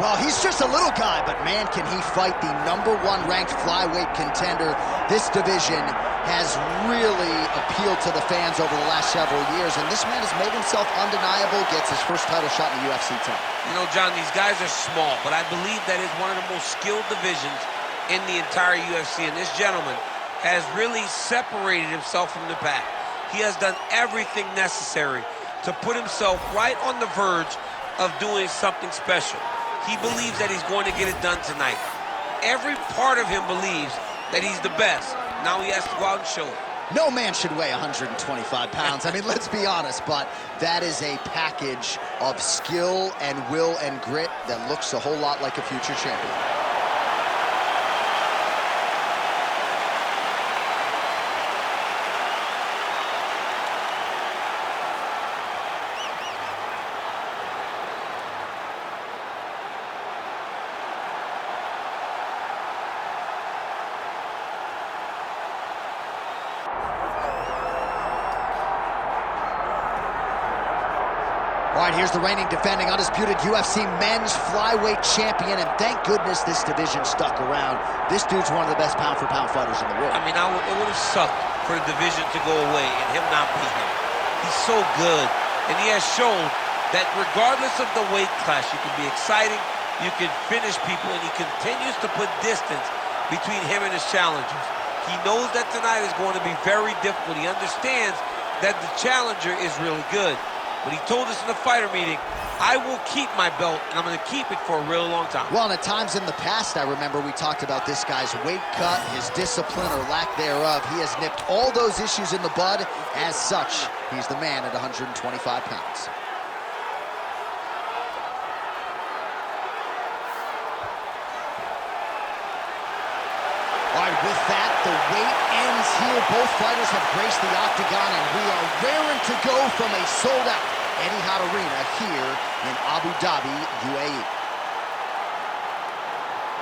Well, he's just a little guy, but man, can he fight the #1 ranked flyweight contender. This division has really appealed to the fans over the last several years, and this man has made himself undeniable, gets his first title shot in the UFC tonight. You know, John, these guys are small, but I believe that is one of the most skilled divisions in the entire UFC, and this gentleman has really separated himself from the pack. He has done everything necessary to put himself right on the verge of doing something special. He believes that he's going to get it done tonight. Every part of him believes that he's the best. Now he has to go out and show it. No man should weigh 125 pounds. I mean, let's be honest, but that is a package of skill and will and grit that looks a whole lot like a future champion. All right, here's the reigning, defending, undisputed UFC men's flyweight champion, and thank goodness this division stuck around. This dude's one of the best pound-for-pound fighters in the world. I mean, it would have sucked for the division to go away and him not be here. He's so good, and he has shown that regardless of the weight class, you can be exciting, you can finish people, and he continues to put distance between him and his challengers. He knows that tonight is going to be very difficult. He understands that the challenger is really good. But he told us in the fighter meeting, I will keep my belt, and I'm going to keep it for a real long time. Well, and at times in the past, I remember we talked about this guy's weight cut, his discipline or lack thereof. He has nipped all those issues in the bud. As such, he's the man at 125 pounds. All right, with that, the wait ends here. Both fighters have graced the octagon, and we are raring to go from a sold-out Etihad Arena here in Abu Dhabi, UAE.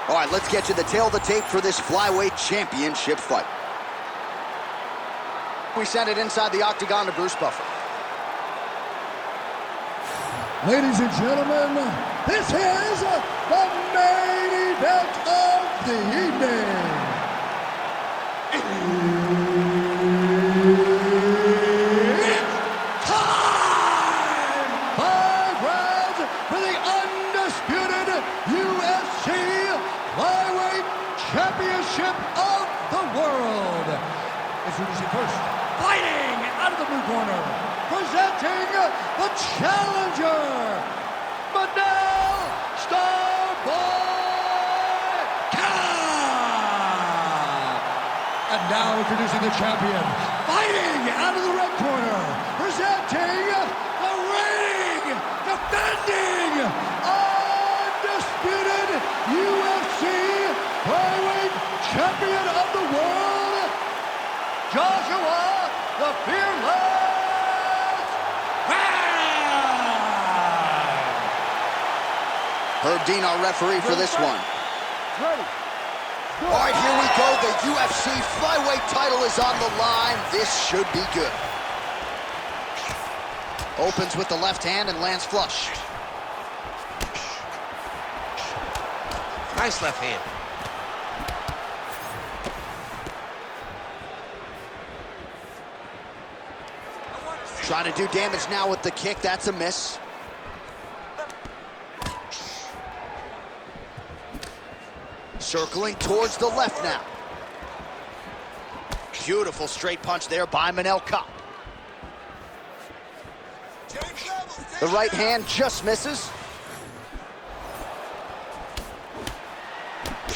All right, let's get you the tail of the tape for this flyweight championship fight. We send it inside the octagon to Bruce Buffer. Ladies and gentlemen, this is the main event of the evening. It's time! 5 rounds for the undisputed UFC Flyweight Championship of the world. Introducing first, fighting out of the blue corner, presenting the challenger, Manel Kape. And now introducing the champion, fighting out of the red corner, presenting the reigning, defending, undisputed UFC Flyweight Champion of the world, Joshua the Fearless Mann. Herb Dean, our referee for this one. Ready. All right, here we go. The UFC flyweight title is on the line. This should be good. Opens with the left hand and lands flush. Nice left hand. Trying to do damage now with the kick. That's a miss. Circling towards the left now. Beautiful straight punch there by Manel Kape. The right hand just misses.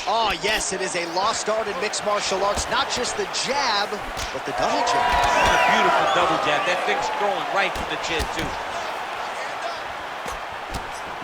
Oh, yes, it is a lost art in mixed martial arts. Not just the jab, but the double jab. What a beautiful double jab. That thing's throwing right from the chin, too.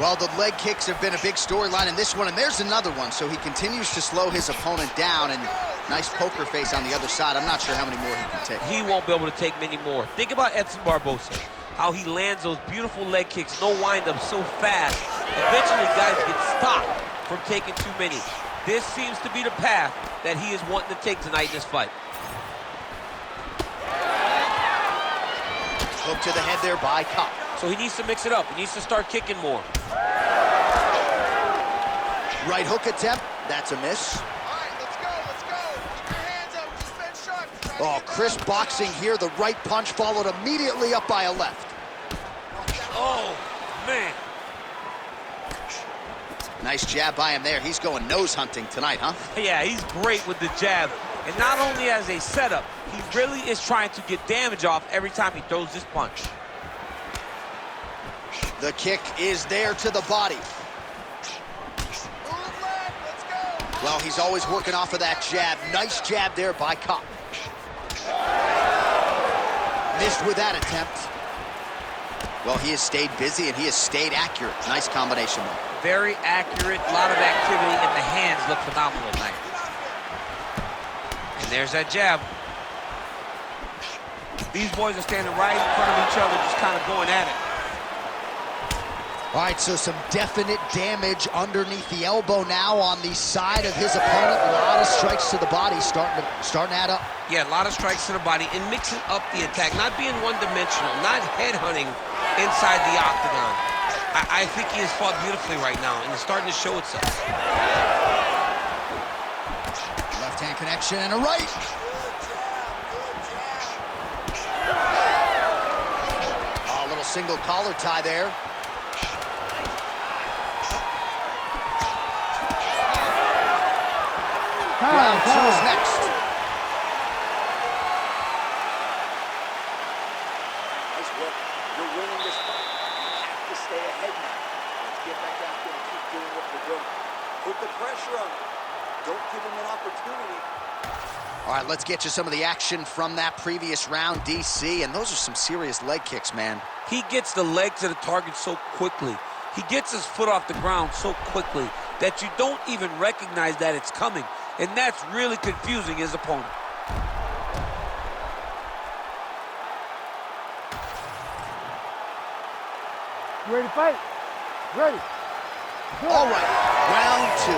Well, the leg kicks have been a big storyline in this one, and there's another one. So he continues to slow his opponent down, and nice poker face on the other side. I'm not sure how many more he can take. He won't be able to take many more. Think about Edson Barbosa, how he lands those beautiful leg kicks, no wind-up, so fast. Eventually, guys get stopped from taking too many. This seems to be the path that he is wanting to take tonight in this fight. Hook to the head there by Kape. So he needs to mix it up. He needs to start kicking more. Right hook attempt. That's a miss. All right, let's go, let's go. Keep your hands up, defense sharp. Try to Oh, get crisp that. boxing here. The right punch followed immediately up by a left. Oh, man. Nice jab by him there. He's going nose hunting tonight, huh? Yeah, he's great with the jab. And not only as a setup, he really is trying to get damage off every time he throws this punch. The kick is there to the body. Move left, let's go. Well, he's always working off of that jab. Nice jab there by Kape. Missed with that attempt. Well, he has stayed busy and he has stayed accurate. Nice combination there. Very accurate, a lot of activity, and the hands look phenomenal tonight. And there's that jab. These boys are standing right in front of each other, just kind of going at it. All right, so some definite damage underneath the elbow now on the side of his opponent. A lot of strikes to the body starting to add up. Yeah, a lot of strikes to the body and mixing up the attack, not being one-dimensional, not headhunting inside the octagon. I think he has fought beautifully right now, and it's starting to show itself. Left-hand connection and a right. Oh, a little single collar tie there. Round two is next. Nice work. You're winning this fight. You have to stay ahead now. Let's get back out there and keep doing what we're doing. Put the pressure on him. Don't give him an opportunity. All right, let's get you some of the action from that previous round, DC. And those are some serious leg kicks, man. He gets the leg to the target so quickly. He gets his foot off the ground so quickly that you don't even recognize that it's coming. And that's really confusing his opponent. You ready to fight? Ready. All right, round two.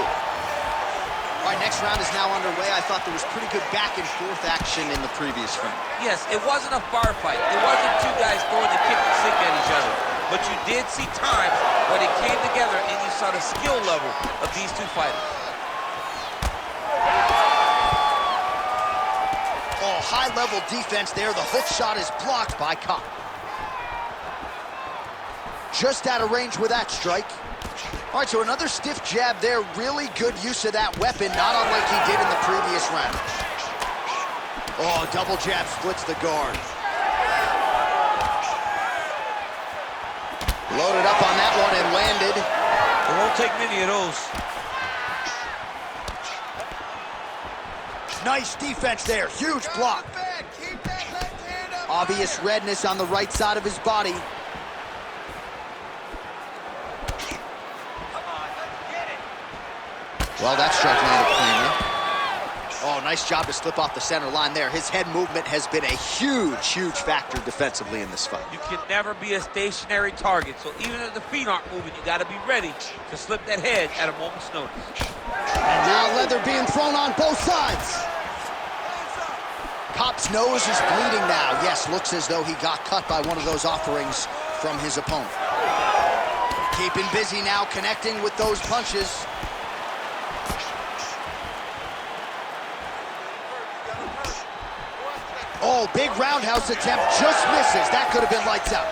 All right, next round is now underway. I thought there was pretty good back and forth action in the previous round. Yes, it wasn't a bar fight. It wasn't two guys throwing the kick and sink at each other. But you did see times where they came together and you saw the skill level of these two fighters. Oh, high-level defense there. The hook shot is blocked by Kape. Just out of range with that strike. All right, so another stiff jab there. Really good use of that weapon, not unlike he did in the previous round. Oh, double jab splits the guard. Loaded up on that one and landed. It won't take many of those. Nice defense there. Huge block. Keep that left hand up. Obvious redness on the right side of his body. Well, that strike landed cleanly. Oh, nice job to slip off the center line there. His head movement has been a huge, huge factor defensively in this fight. You can never be a stationary target, so even if the feet aren't moving, you got to be ready to slip that head at a moment's notice. And now leather being thrown on both sides. Kape's nose is bleeding now. Yes, looks as though he got cut by one of those offerings from his opponent. Keeping busy now, connecting with those punches. Oh, big roundhouse attempt, just misses. That could have been lights out.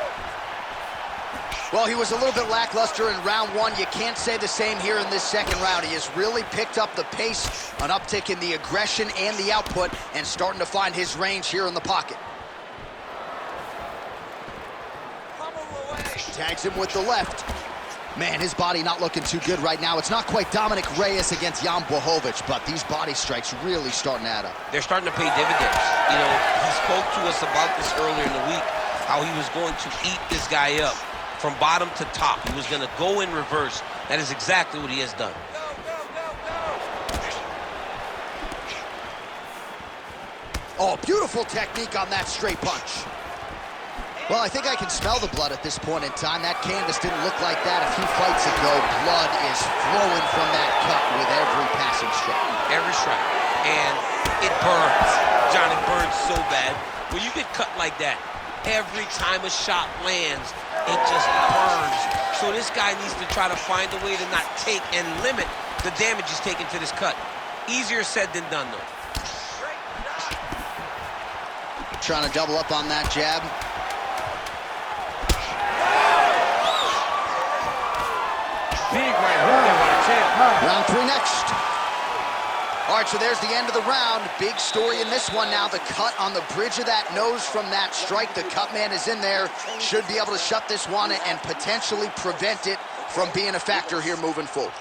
Well, he was a little bit lackluster in round one. You can't say the same here in this second round. He has really picked up the pace, an uptick in the aggression and the output, and starting to find his range here in the pocket. Tags him with the left. Man, his body not looking too good right now. It's not quite Dominic Reyes against Jan Blachowicz, but these body strikes really starting to add up. They're starting to pay dividends. You know, he spoke to us about this earlier in the week, how he was going to eat this guy up from bottom to top. He was going to go in reverse. That is exactly what he has done. Oh, beautiful technique on that straight punch. Well, I think I can smell the blood at this point in time. That canvas didn't look like that a few fights ago. Blood is flowing from that cut with every passing strike. Every strike. And it burns. John, it burns so bad. When you get cut like that, every time a shot lands, it just burns. So this guy needs to try to find a way to not take and limit the damage he's taken to this cut. Easier said than done, though. Trying to double up on that jab. Big right hook there by the champ. Round 3 next. All right, so there's the end of the round. Big story in this one now. The cut on the bridge of that nose from that strike. The cut man is in there. Should be able to shut this one and potentially prevent it from being a factor here moving forward.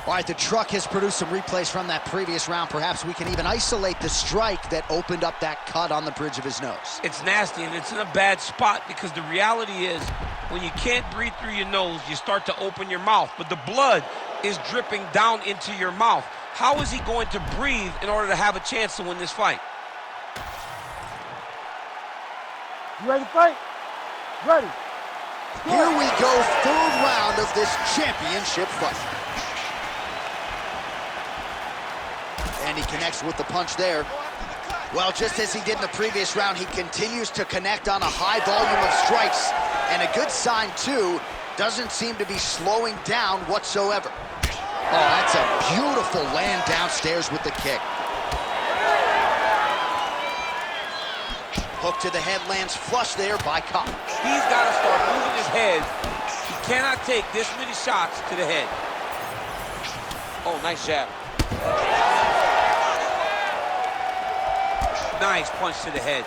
All right, the truck has produced some replays from that previous round. Perhaps we can even isolate the strike that opened up that cut on the bridge of his nose. It's nasty, and it's in a bad spot because the reality is when you can't breathe through your nose, you start to open your mouth, but the blood is dripping down into your mouth. How is he going to breathe in order to have a chance to win this fight? You ready to fight? Ready. Here we go, 3rd round of this championship fight. And he connects with the punch there. Well, just as he did in the previous round, he continues to connect on a high volume of strikes. And a good sign, too, doesn't seem to be slowing down whatsoever. Oh, that's a beautiful land downstairs with the kick. Hook to the head lands flush there by Kape. He's got to start moving his head. He cannot take this many shots to the head. Oh, nice jab. Nice punch to the head.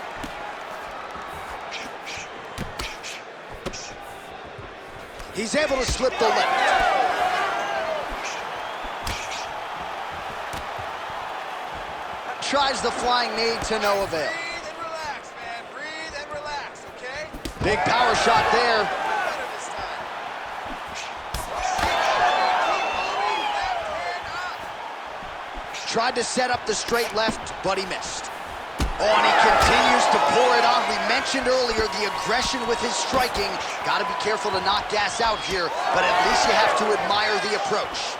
He's able to slip the left. Tries the flying knee to no avail. Breathe and relax, man. Breathe and relax, okay? Big power shot there. Better this time. Keep moving. Left hand up. Tried to set up the straight left, but he missed. Oh, and he continues to pour it on. We mentioned earlier the aggression with his striking. Got to be careful to not gas out here, but at least you have to admire the approach.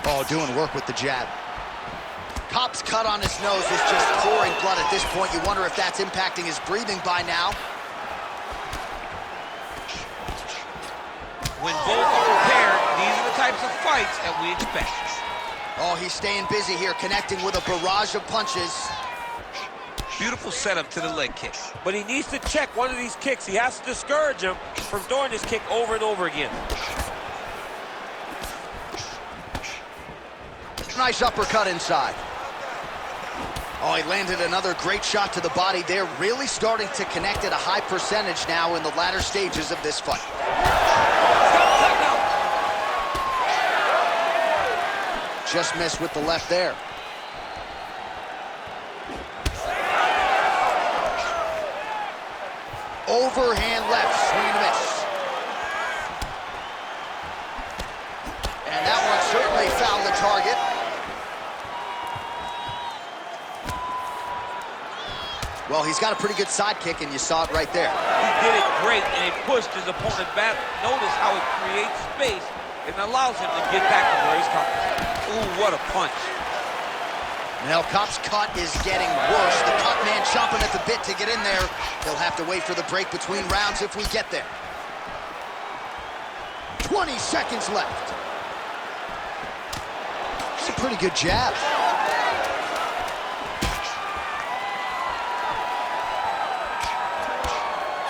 Oh, doing work with the jab. Kape's cut on his nose is just pouring blood at this point. You wonder if that's impacting his breathing by now. When both are prepared, these are the types of fights that we expect. Oh, he's staying busy here, connecting with a barrage of punches. Beautiful setup to the leg kick. But he needs to check one of these kicks. He has to discourage him from throwing this kick over and over again. Nice uppercut inside. Oh, he landed another great shot to the body there. Really starting to connect at a high percentage now in the latter stages of this fight. Just missed with the left there. Overhand left, swing and a miss. And that one certainly found the target. Well, he's got a pretty good sidekick, and you saw it right there. He did it great, and he pushed his opponent back. Notice how it creates space and allows him to get back to where he's coming. Ooh, what a punch. Manel Kape's cut is getting worse. The cut man chomping at the bit to get in there. He'll have to wait for the break between rounds if we get there. 20 seconds left. It's a pretty good jab.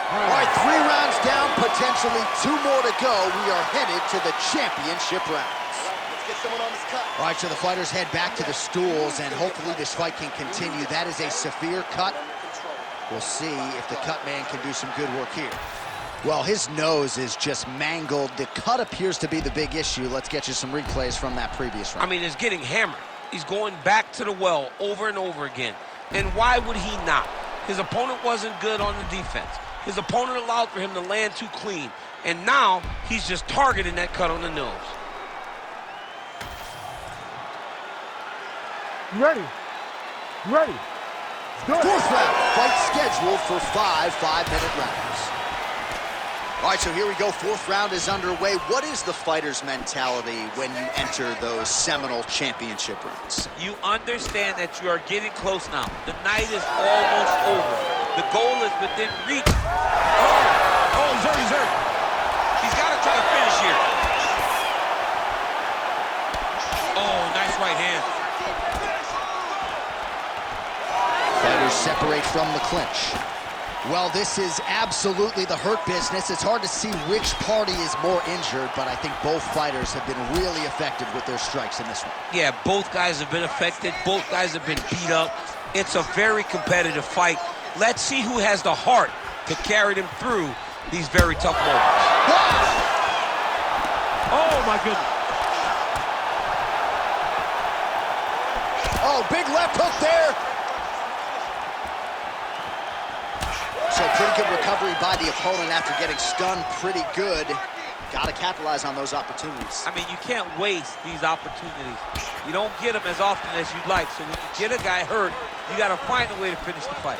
All right, 3 rounds down, potentially 2 more to go. We are headed to the championship rounds. Let's get someone on this cut. All right, so the fighters head back to the stools, and hopefully this fight can continue. That is a severe cut. We'll see if the cut man can do some good work here. Well, his nose is just mangled. The cut appears to be the big issue. Let's get you some replays from that previous round. I mean, it's getting hammered. He's going back to the well over and over again. And why would he not? His opponent wasn't good on the defense. His opponent allowed for him to land too clean. And now he's just targeting that cut on the nose. You ready? You ready? Let's go. 4th round, fight scheduled for 5 5-minute rounds. All right, so here we go. 4th round is underway. What is the fighter's mentality when you enter those seminal championship rounds? You understand that you are getting close now. The night is almost over. The goal is within reach. Oh, he's hurt, he's hurt. He's got to try to finish here. right hand. Fighters separate from the clinch. Well, this is absolutely the hurt business. It's hard to see which party is more injured, but I think both fighters have been really effective with their strikes in this one. Yeah, both guys have been affected. Both guys have been beat up. It's a very competitive fight. Let's see who has the heart to carry them through these very tough moments. Oh, my goodness. Oh, big left hook there. So pretty good recovery by the opponent after getting stunned pretty good. Got to capitalize on those opportunities. I mean, you can't waste these opportunities. You don't get them as often as you'd like. So when you get a guy hurt, you got to find a way to finish the fight.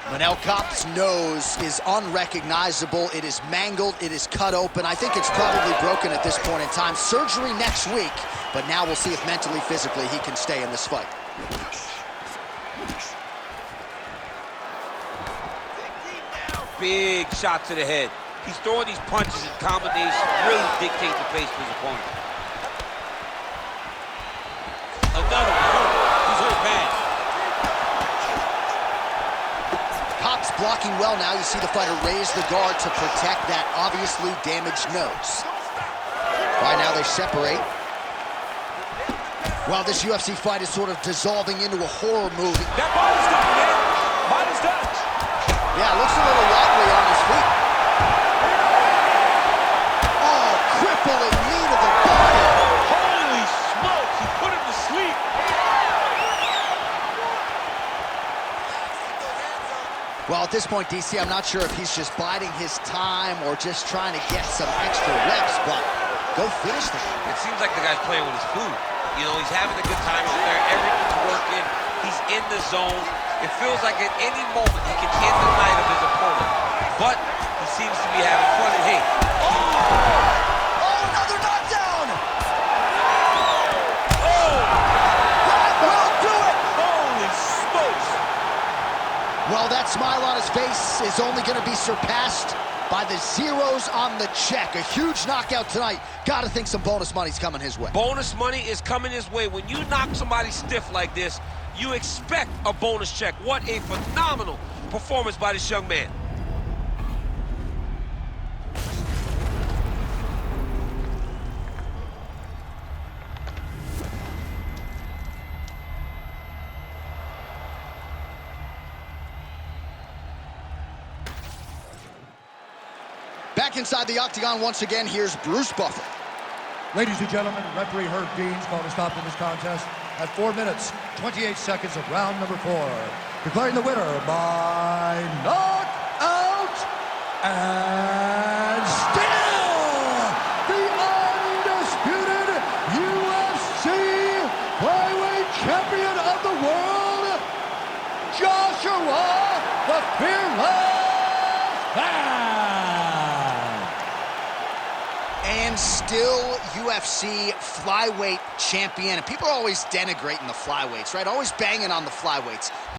Manel Kape's nose is unrecognizable. It is mangled. It is cut open. I think it's probably broken at this point in time. Surgery next week, but now we'll see if mentally, physically, he can stay in this fight. Big shot to the head. He's throwing these punches in combination, really dictate the pace for his opponent. Another one. He's hurt bad. Kape's blocking well now. You see the fighter raise the guard to protect that obviously damaged nose. All right, now they separate. Well, this UFC fight is sort of dissolving into a horror movie. That body's done, man. Body's done. Yeah, looks a little wobbly on his feet. Oh, crippling knee to the body. Holy smokes, he put him to sleep. Well, at this point, DC, I'm not sure if he's just biding his time or just trying to get some extra reps, but go finish the fight. It seems like the guy's playing with his food. You know, he's having a good time out there. Everything's working. He's in the zone. It feels like at any moment he can end the night of his opponent. But he seems to be having fun. And hey, Oh, another knockdown! Oh! That will do it! Holy smokes. Well, that smile on his face is only going to be surpassed by the zeros on the check. A huge knockout tonight. Got to think some bonus money's coming his way. bonus money is coming his way. When you knock somebody stiff like this, you expect a bonus check. What a phenomenal performance by this young man. Back inside the octagon once again, here's Bruce Buffer. Ladies and gentlemen, referee Herb Dean's going to stop in this contest at 4 minutes, 28 seconds of round number 4. Declaring the winner by knockout and still the undisputed UFC flyweight champion of the world, Joshua the Fearless Man. And still UFC flyweight champion. And people are always denigrating the flyweights, right? Always banging on the flyweights.